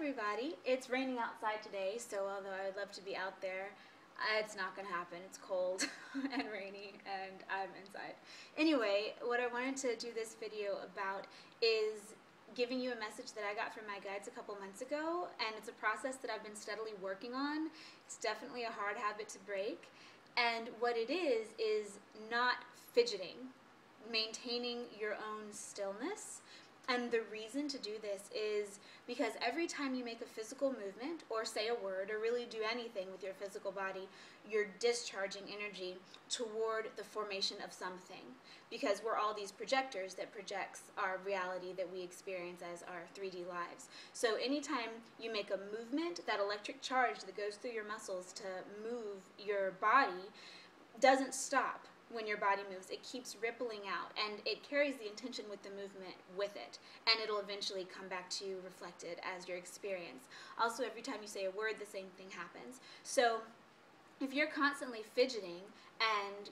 everybody. It's raining outside today, so although I'd love to be out there, it's not going to happen. It's cold and rainy and I'm inside. Anyway, what I wanted to do this video about is giving you a message that I got from my guides a couple months ago, and it's a process that I've been steadily working on. It's definitely a hard habit to break, and what it is not fidgeting, maintaining your own stillness. And the reason to do this is because every time you make a physical movement or say a word or really do anything with your physical body, you're discharging energy toward the formation of something, because we're all these projectors that projects our reality that we experience as our 3D lives. So anytime you make a movement, that electric charge that goes through your muscles to move your body doesn't stop. When your body moves, it keeps rippling out, and it carries the intention with the movement with it, and it'll eventually come back to you reflected as your experience. Also, every time you say a word, the same thing happens. So if you're constantly fidgeting and,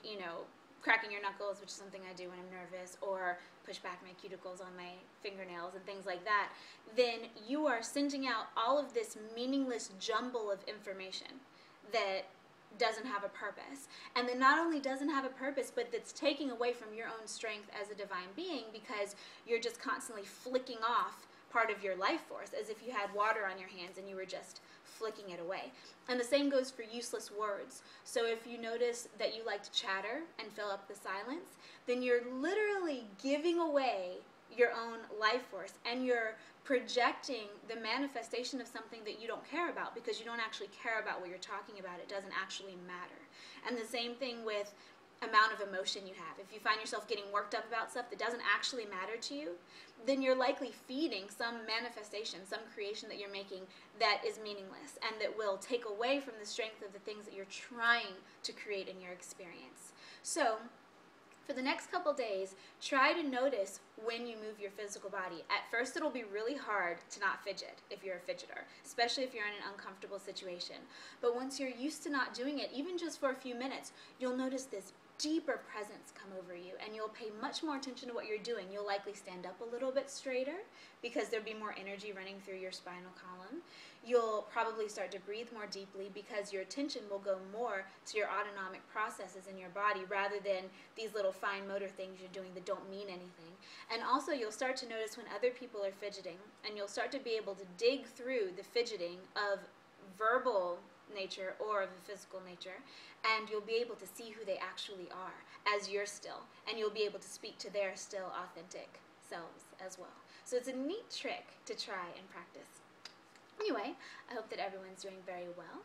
cracking your knuckles, which is something I do when I'm nervous, or push back my cuticles on my fingernails and things like that, then you are sending out all of this meaningless jumble of information that doesn't have a purpose, and that not only doesn't have a purpose, but that's taking away from your own strength as a divine being, because you're just constantly flicking off part of your life force as if you had water on your hands and you were just flicking it away. And the same goes for useless words. So if you notice that you like to chatter and fill up the silence, then you're literally giving away your own life force, and you're projecting the manifestation of something that you don't care about, because you don't actually care about what you're talking about. It doesn't actually matter. And the same thing with amount of emotion you have. If you find yourself getting worked up about stuff that doesn't actually matter to you, then you're likely feeding some manifestation, some creation that you're making that is meaningless and that will take away from the strength of the things that you're trying to create in your experience. So for the next couple days, try to notice when you move your physical body. At first, it'll be really hard to not fidget if you're a fidgeter, especially if you're in an uncomfortable situation. But once you're used to not doing it, even just for a few minutes, you'll notice this deeper presence come over you, and you'll pay much more attention to what you're doing. You'll likely stand up a little bit straighter because there'll be more energy running through your spinal column. You'll probably start to breathe more deeply because your attention will go more to your autonomic processes in your body rather than these little fine motor things you're doing that don't mean anything. And also you'll start to notice when other people are fidgeting, and you'll start to be able to dig through the fidgeting of verbal nature or of the physical nature, and you'll be able to see who they actually are as you're still, and you'll be able to speak to their still authentic selves as well. So it's a neat trick to try and practice. Anyway, I hope that everyone's doing very well.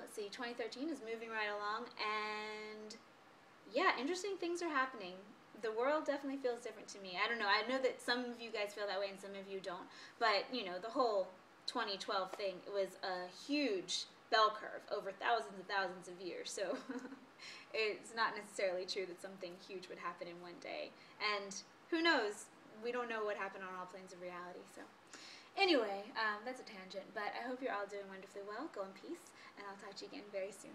Let's see, 2013 is moving right along, and yeah, interesting things are happening. The world definitely feels different to me. I don't know, I know that some of you guys feel that way and some of you don't, but the whole 2012 thing, it was a huge bell curve over thousands and thousands of years, so it's not necessarily true that something huge would happen in one day. And who knows, we don't know what happened on all planes of reality. So anyway, that's a tangent, but I hope you're all doing wonderfully well. Go in peace, and I'll talk to you again very soon.